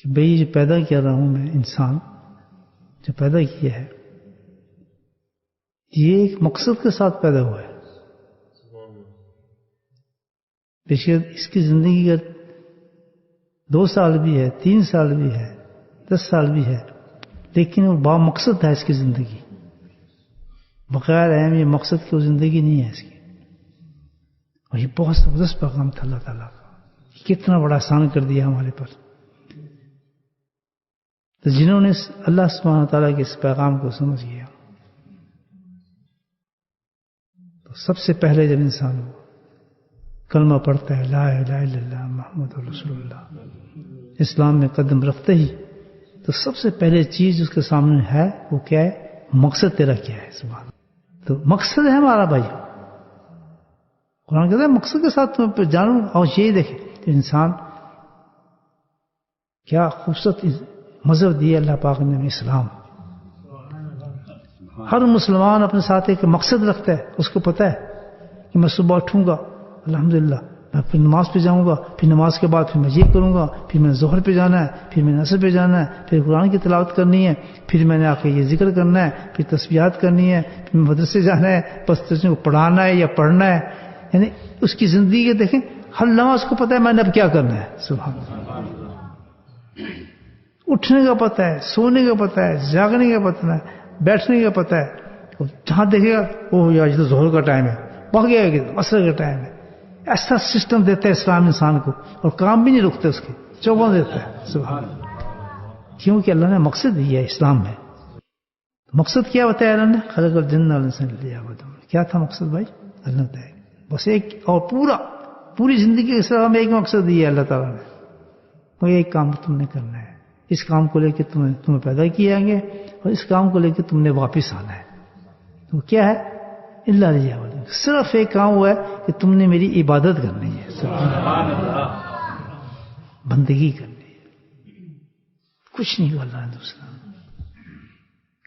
کہ بھئی جو پیدا کر رہا ہوں میں انسان جو پیدا کیا ہے یہ ایک مقصد کے ساتھ پیدا ہوا ہے. بے شک اس کی زندگی کا 2 سال بھی ہے، 3 سال بھی ہے، 10 سال بھی ہے، لیکن وہ با مقصد ہے اس کی زندگی. بغیر اہم یہ مقصد کی وہ زندگی نہیں ہے اس کی. اور یہ بہت زبردست پیغام تھا اللہ تعالیٰ کا. کتنا بڑا احسان کر دیا ہمارے پر. تو جنہوں نے اللہ سبحانہ تعالیٰ کے اس پیغام کو سمجھ گیا تو سب سے پہلے جب انسان کلمہ پڑھتا ہے لا الہ الا اللہ محمد رسول اللہ، اسلام میں قدم رکھتے ہی تو سب سے پہلے چیز اس کے سامنے ہے وہ کیا ہے؟ مقصد تیرا کیا ہے؟ سبحان اللہ. تو مقصد ہے ہمارا بھائی. قرآن کہتا ہے مقصد کے ساتھ تم جانو. اور یہ دیکھیں کہ انسان کیا خوبصورت مذہب دیا اللہ پاک نے اسلام. ہر مسلمان اپنے ساتھ ایک مقصد رکھتا ہے. اس کو پتہ ہے کہ میں صبح اٹھوں گا الحمدللہ میں پھر نماز پہ جاؤں گا، پھر نماز کے بعد پھر میں یہ کروں گا، پھر میں ظہر پہ جانا ہے، پھر میں عصر پہ جانا ہے، پھر قرآن کی تلاوت کرنی ہے، پھر میں نے آ کے یہ ذکر کرنا ہے، پھر تسبیحات کرنی ہے، پھر مدرسے جانا ہے، بس کو پڑھانا ہے یا پڑھنا ہے. یعنی اس کی زندگی دیکھیں ہر لمحہ اس کو پتہ ہے میں نے اب کیا کرنا ہے. سبحان اللہ. اٹھنے کا پتہ ہے، سونے کا پتہ ہے، جاگنے کا پتہ ہے، بیٹھنے کا پتہ ہے. جہاں دیکھے گا اوہ یار یہ تو ظہر کا ٹائم ہے، بھاگ گیا کہ عصر کا ٹائم ہے. ایسا سسٹم دیتا ہے اسلام انسان کو، اور کام بھی نہیں رکتے اس کے، چوبہ دیتا ہے. سبحان اللہ. کیونکہ اللہ نے مقصد دیا ہے اسلام میں. مقصد کیا بتایا اللہ نے؟ خلق الجن والانس ليعبدون. کیا تھا مقصد بھائی؟ اللہ نے بس ایک، اور پوری زندگی کے اسلام میں ایک مقصد دیا ہے اللہ تعالیٰ نے. وہ ایک کام تم نے کرنا ہے، اس کام کو لے کے تمہیں پیدا کیا گیا اور اس کام کو لے کے تم نے واپس آنا ہے. تو کیا ہے؟ اللہ ليعبدون. صرف ایک کام ہوا ہے کہ تم نے میری عبادت کرنی ہے، بندگی کرنی ہے. کچھ نہیں ہوا اللہ نے دوسرا.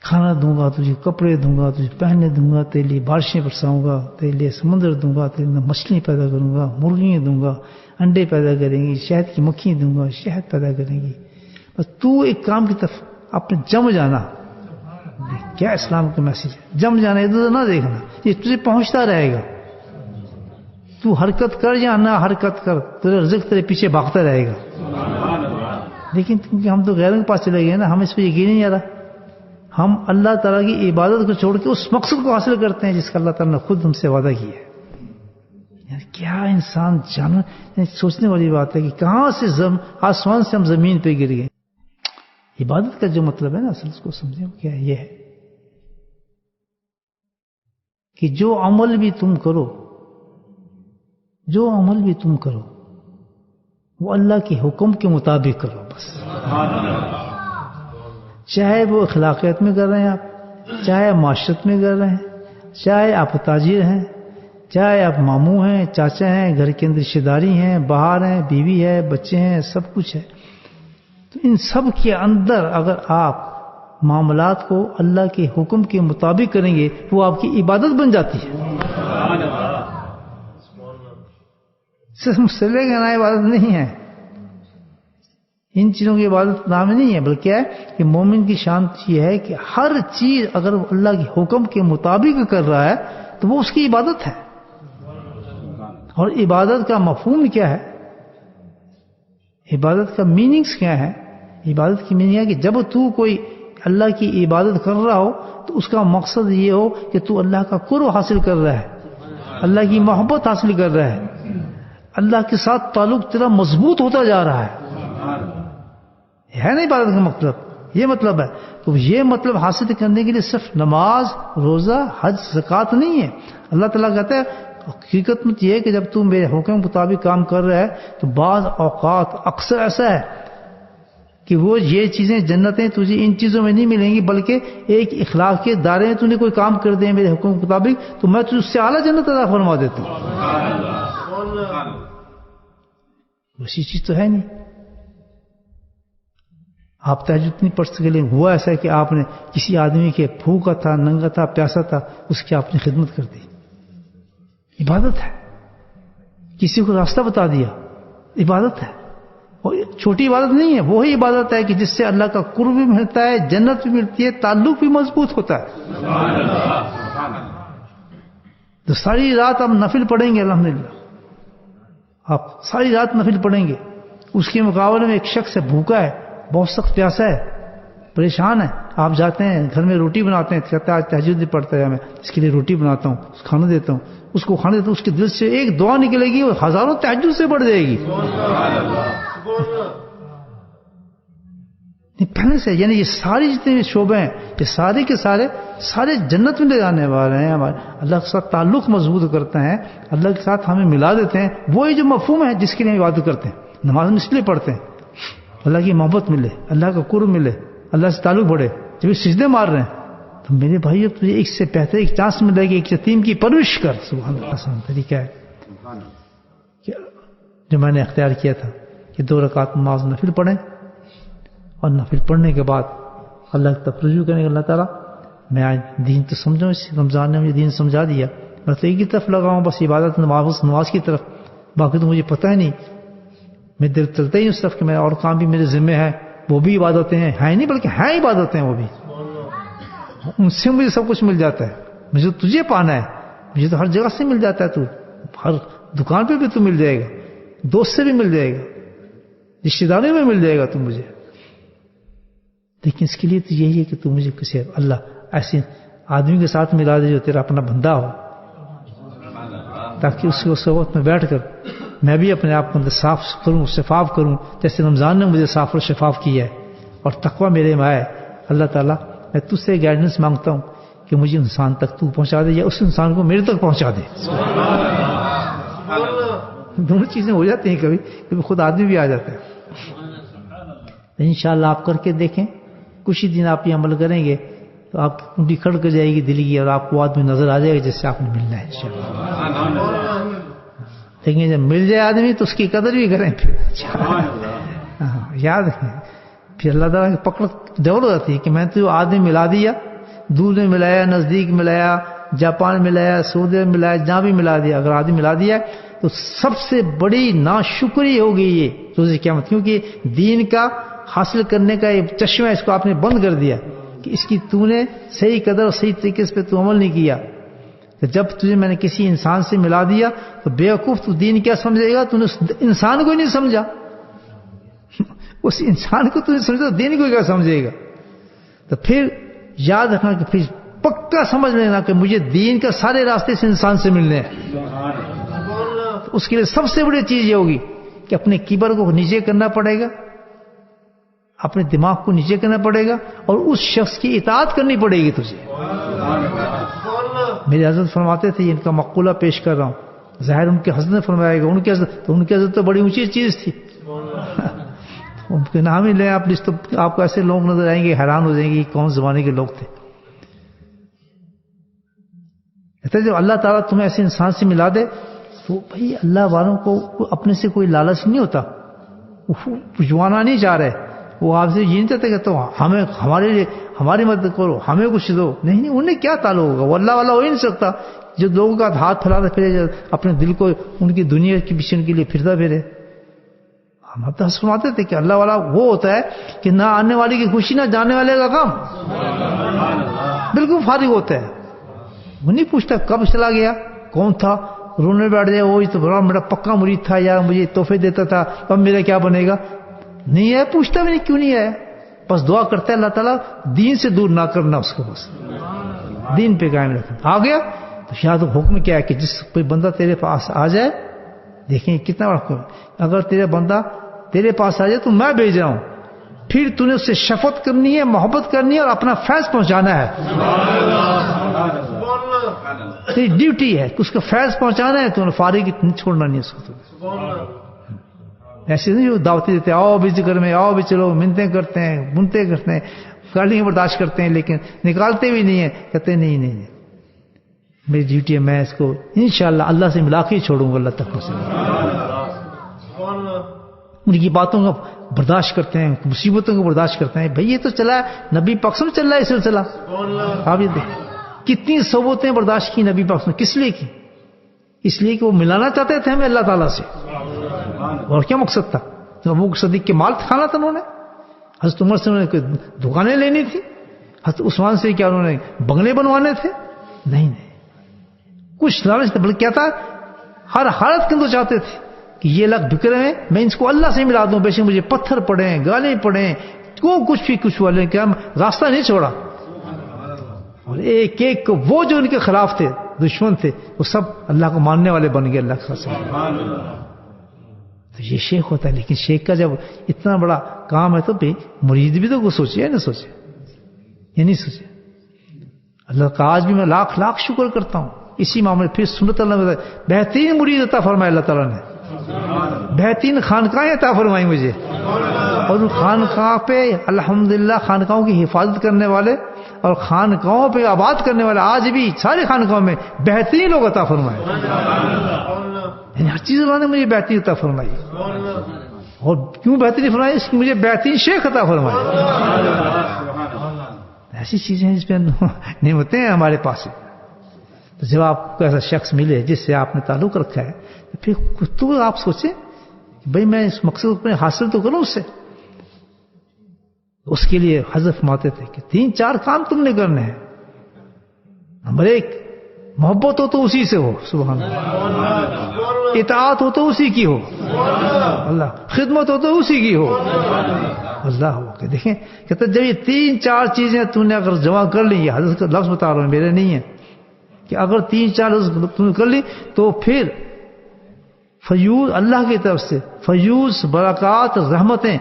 کھانا دوں گا تجھے، کپڑے دوں گا تجھے پہننے دوں گا، تیرے لیے بارشیں برساؤں گا، تیرے لیے سمندر دوں گا، تیرے لیے مچھلی پیدا کروں گا، مرغیاں دوں گا، انڈے پیدا کریں گی، شہد کی مکھیاں دوں گا، شہد پیدا کریں گی. بس تو ایک کام کی طرف اپنے جم جانا. کیا اسلام کا میسج ہے؟ جم جانا، ادھر نہ دیکھنا، یہ تجھے پہنچتا رہے گا. تو حرکت کر یا نہ حرکت کر، تیرے رزق تیرے پیچھے بھاگتا رہے گا. لیکن کیونکہ ہم تو غیروں کے پاس چلے گئے نا، ہم اس پہ یقین نہیں آ رہا. ہم اللہ تعالیٰ کی عبادت کو چھوڑ کے اس مقصد کو حاصل کرتے ہیں جس کا اللہ تعالیٰ نے خود ہم سے وعدہ کیا ہے. یعنی کیا انسان سوچنے والی بات ہے کہ کہاں سے آسمان سے ہم زمین پہ گر گئے. عبادت کا جو مطلب ہے نا اصل اس کو سمجھیں کیا ہے. یہ ہے کہ جو عمل بھی تم کرو وہ اللہ کے حکم کے مطابق کرو. بس چاہے وہ اخلاقیات میں کر رہے ہیں آپ، چاہے معاشرت میں کر رہے ہیں، چاہے آپ تاجر ہیں، چاہے آپ ماموں ہیں، چاچا ہیں، گھر کے اندر رشتہ داری ہیں، باہر ہیں، بیوی ہے، بچے ہیں، سب کچھ ہے. تو ان سب کے اندر اگر آپ معاملات کو اللہ کے حکم کے مطابق کریں گے وہ آپ کی عبادت بن جاتی ہے. صرف مسئلے کا نام عبادت نہیں ہے، ان چیزوں کی عبادت نام نہیں ہے، بلکہ ہے کہ مومن کی شان یہ ہے کہ ہر چیز اگر وہ اللہ کے حکم کے مطابق کر رہا ہے تو وہ اس کی عبادت ہے. اور عبادت کا مفہوم کیا ہے؟ عبادت کا میننگز کیا ہے؟ عبادت کی میننگ ہے کہ جب تو کوئی اللہ کی عبادت کر رہا ہو تو اس کا مقصد یہ ہو کہ تو اللہ کا قرب حاصل کر رہا ہے، اللہ کی محبت حاصل کر رہا ہے، اللہ کے ساتھ تعلق تیرا مضبوط ہوتا جا رہا ہے. ہے نا عبادت کا مطلب؟ یہ مطلب ہے. تو یہ مطلب حاصل کرنے کے لیے صرف نماز، روزہ، حج، زکوٰۃ نہیں ہے. اللہ تعالیٰ کہتا ہے حقیقت میں یہ ہے کہ جب تم میرے حکم کے مطابق کام کر رہا ہے تو بعض اوقات اکثر ایسا ہے کہ وہ یہ چیزیں جنتیں تجھے ان چیزوں میں نہیں ملیں گی، بلکہ ایک اخلاق کے دائرے میں تو نے کوئی کام کر دیں میرے حکم کے مطابق تو میں تجھے اس سے اعلیٰ جنت عطا فرما دیتا ہوں. ویسی چیز تو ہے نہیں. آپ تہجد نہیں پڑھ سکے، لیکن ہوا ایسا ہے کہ آپ نے کسی آدمی کے بھوکا تھا، ننگا تھا، پیاسا تھا، اس کی آپ نے خدمت کر دی، عبادت ہے. کسی کو راستہ بتا دیا، عبادت ہے. اور چھوٹی عبادت نہیں ہے، وہی عبادت ہے کہ جس سے اللہ کا قرب بھی ملتا ہے، جنت بھی ملتی ہے، تعلق بھی مضبوط ہوتا ہے. تو ساری رات آپ نفل پڑھیں گے، الحمدللہ آپ ساری رات نفل پڑھیں گے. اس کے مقابلے میں ایک شخص ہے بھوکا ہے، بہت سخت پیاسا ہے، پریشان ہے، آپ جاتے ہیں گھر میں روٹی بناتے ہیں، کہتا ہے آج تہجد نہیں پڑھتا ہے، میں اس کے لیے روٹی بناتا ہوں، کھانا دیتا ہوں، اس کو کھانا دیتا ہوں، اس کے دل سے ایک دعا نکلے گی وہ ہزاروں تہجد سے بڑھ جائے گی. پہلے سے یعنی یہ ساری جتنے بھی شعبے ہیں یہ سارے کے سارے جنت میں لے جانے والے ہیں. ہمارے اللہ کے ساتھ تعلق مضبوط کرتے ہیں، اللہ کے ساتھ ہمیں ملا دیتے ہیں. وہی جو مفہوم ہے جس کے لیے ہم عبادت کرتے ہیں، نماز میں اس لیے پڑھتے ہیں اللہ کی محبت ملے، اللہ کا قرب ملے، اللہ سے تعلق بڑھے. جب یہ سجدے مار رہے ہیں تو میرے بھائیو تجھے ایک سے بہتر ایک چانس ملے گی، ایک یتیم کی پرورش کر. سبحان اللہ. آسان طریقہ ہے جو میں نے اختیار کیا تھا کہ 2 رکعت نماز نفل پڑھیں اور نفل پڑھنے کے بعد اللہ کی طرف رجوع کرنے کے اللہ تعالیٰ میں آج دین تو سمجھوں، اس رمضان نے مجھے دین سمجھا دیا، میں تو ایک ہی طرف لگاؤں بس عبادت نماز کی طرف، باقی تو مجھے پتہ ہی نہیں. میں دل چلتا ہی اس طرف کہ میں اور کام بھی میرے ذمہ ہے، وہ بھی عبادتیں ہیں نہیں بلکہ ہیں عبادتیں وہ بھی، ان سے مجھے سب کچھ مل جاتا ہے. مجھے تجھے پانا ہے، مجھے تو ہر جگہ سے مل جاتا ہے، تو ہر دکان پہ بھی تو مل جائے گا، دوست سے بھی مل جائے گا، رشتے داروں میں مل جائے گا تو مجھے. لیکن اس کے لیے تو یہی ہے کہ تو مجھے کسی اللہ ایسے آدمی کے ساتھ ملا دے جو تیرا اپنا بندہ ہو، تاکہ اس کے صحبت میں بیٹھ کر میں بھی اپنے آپ کو اندر صاف کروں، شفاف کروں، جیسے رمضان نے مجھے صاف اور شفاف کیا ہے اور تقویٰ میرے میں آئے. اللہ تعالیٰ میں تجھ سے گائیڈنس مانگتا ہوں کہ مجھے انسان تک تو پہنچا دے یا اس انسان کو میرے تک پہنچا دے. دونوں چیزیں ہو جاتی ہیں کبھی کبھی خود آدمی بھی آ جاتا ہے. انشاءاللہ آپ کر کے دیکھیں، کچھ ہی دن آپ یہ عمل کریں گے تو آپ کی کنڈی کھڑک جائے گی دل کی اور آپ کو آدمی نظر آ جائے گا جس سے آپ نے ملنا ہے انشاءاللہ. لیکن جب مل جائے آدمی تو اس کی قدر بھی کریں پھر یاد رکھیں. پھر اللہ تعالیٰ کی پکڑ ڈبل ہو جاتی ہے کہ میں تو آدمی ملا دیا، دور میں ملایا، نزدیک ملایا، جاپان ملایا، سعودی میں ملایا، جہاں بھی ملا دیا. اگر آدمی ملا دیا تو سب سے بڑی ناشکری ہوگی یہ روز قیامت، کیونکہ دین کا حاصل کرنے کا یہ چشمہ اس کو آپ نے بند کر دیا کہ اس کی تو نے صحیح قدر اور صحیح طریقے سے تو عمل نہیں کیا. جب تجھے میں نے کسی انسان سے ملا دیا تو بے وقوف تو دین کیا سمجھے گا؟ تو نے اس انسان کو ہی نہیں سمجھا، اس انسان کو تو نہیں سمجھا تو دین کو کیا سمجھے گا؟ تو پھر یاد رکھنا کہ پھر پکا سمجھ لینا کہ مجھے دین کا سارے راستے اس انسان سے ملنے ہیں. تو اس کے لیے سب سے بڑی چیز یہ ہوگی کہ اپنے کبر کو نیچے کرنا پڑے گا، اپنے دماغ کو نیچے کرنا پڑے گا اور اس شخص کی اطاعت کرنی پڑے گی تجھے. میرے حضرت فرماتے تھے، ان کا مقولہ پیش کر رہا ہوں، ظاہر ان کے حضرت نے فرمایا گا، ان کی حضرت تو بڑی اونچی چیز تھی. ان کے نام ہی لیں آپ لسٹ تو آپ کو ایسے لوگ نظر آئیں گے، حیران ہو جائیں گے کون زمانے کے لوگ تھے. جب اللہ تعالیٰ تمہیں ایسے انسان سے ملا دے تو بھائی اللہ والوں کو اپنے سے کوئی لالچ نہیں ہوتا، پجوانا نہیں چاہ رہے، وہ آپ سے یہ نہیں چاہتے کہ تو ہمیں ہمارے لیے ہماری مدد کرو، ہمیں کچھ دو. نہیں انہیں کیا تعلق ہوگا، وہ اللہ والا ہو ہی نہیں سکتا جو لوگوں کا ہاتھ پھیلاتا پھرے، اپنے دل کو ان کی دنیا کے پیچھے ان کے لیے پھرتا پھرے. ہم اب تک سناتے تھے کہ اللہ والا وہ ہوتا ہے کہ نہ آنے والی کی خوشی نہ جانے والے کا غم، بالکل فارغ ہوتا ہے. وہ نہیں پوچھتا کب چلا گیا، کون تھا، رونے بیٹھ جائے وہی تو بڑا میرا پکا مرید تھا یار، مجھے تحفے دیتا تھا، اب میرا کیا بنے گا. نہیں ہے، پوچھتا بھی نہیں کیوں نہیں ہے، بس دعا کرتا ہے اللہ تعالیٰ دین سے دور نہ کرنا اس کو، بس دین پہ قائم رکھنا. آ گیا تو شاید حکم کیا ہے کہ جس کوئی بندہ تیرے پاس آ جائے، دیکھیں کتنا بڑا، اگر تیرا بندہ تیرے پاس آ جائے تو میں بھیج رہا ہوں، پھر تو نے اس سے شفقت کرنی ہے، محبت کرنی ہے اور اپنا فیض پہنچانا ہے. تیری ڈیوٹی ہے کہ اس کا فیض پہنچانا ہے، تو فارغ چھوڑنا نہیں اس کو. ایسے نہیں جو دعوتی دیتے آؤ بھی ذکر میں، آؤ بھی چلو، منتیں کرتے ہیں، بنتے کرتے ہیں، گالیاں برداشت کرتے ہیں، لیکن نکالتے بھی نہیں ہیں، کہتے نہیں نہیں میری ڈیوٹی ہے، میں اس کو انشاءاللہ اللہ سے ملا کے ہی چھوڑوں گا. اللہ تک سے ان کی باتوں کا برداشت کرتے ہیں، مصیبتوں کو برداشت کرتے ہیں. بھئی یہ تو چلا ہے، نبی پاک سے چل رہا ہے اس سلسلہ. آپ یہ دیکھیں کتنی صحبتیں برداشت کی نبی پاک نے، کس لیے کی؟ اس لیے کہ وہ ملانا چاہتے تھے ہمیں اللہ تعالیٰ سے. اور کیا مقصد تھا؟ ابو صدیق کے مال کھانا تھا انہوں نے؟ حضرت عمر سے انہوں نے کوئی دکانیں لینی تھی؟ حضرت عثمان سے کیا انہوں نے بنگلے بنوانے تھے؟ نہیں نہیں، کچھ لالچ تھا، بلکہ کیا تھا، ہر حالت کے اندر چاہتے تھے کہ یہ لگ بک رہے ہیں، میں اس کو اللہ سے ملا دوں، بے شک مجھے پتھر پڑیں، گالیں پڑیں، کچھ والے کیا راستہ نہیں چھوڑا. اور ایک ایک کو وہ جو ان کے خلاف تھے، دشمن تھے، وہ سب اللہ کو ماننے والے بن گئے اللہ کے ساتھ. تو یہ شیخ ہوتا ہے. لیکن شیخ کا جب اتنا بڑا کام ہے تو مرید بھی تو کچھ سوچے یا نہیں سوچے؟ یہ نہیں سوچے. اللہ کا آج بھی میں لاکھ لاکھ شکر کرتا ہوں. اسی معاملے پھر سنت اللہ میں بہترین مرید عطا فرمایا اللہ تعالیٰ نے، بہترین خانقاہیں عطا فرمائی مجھے، اور ان خانقاہ پہ الحمدللہ خانقاہوں کی حفاظت کرنے والے اور خانقاہوں پہ آباد کرنے والے آج بھی سارے خانقاہوں میں بہترین لوگ عطا فرمائے. یعنی ہر چیز اللہ نے مجھے بہترین عطا فرمائی. اور کیوں بہترین فرمائی؟ اس کی مجھے بہترین شیخ عطا فرمائی. ایسی چیزیں ہیں جس پہ نعمتیں ہیں ہمارے پاس. تو جب آپ کو ایسا شخص ملے جس سے آپ نے تعلق رکھا ہے تو پھر تو آپ سوچیں کہ بھئی میں اس مقصد کو حاصل تو کروں اس سے. اس کے لیے حضرت فرماتے تھے کہ 3-4 کام تم نے کرنے ہیں. نمبر 1، محبت ہو تو اسی سے ہو، سبحان اللہ. اطاعت ہو تو اسی کی ہو، اللہ. خدمت ہو تو اسی کی ہو، اللہ. ہو کہ دیکھیں کہتے جب یہ 3-4 چیزیں تم نے اگر جمع کر لی، یہ حضرت کا لفظ بتا رہا ہوں میرے نہیں ہے، کہ اگر 3-4 تم نے کر لی تو پھر فیوز اللہ کی طرف سے فیوز، برکات، رحمتیں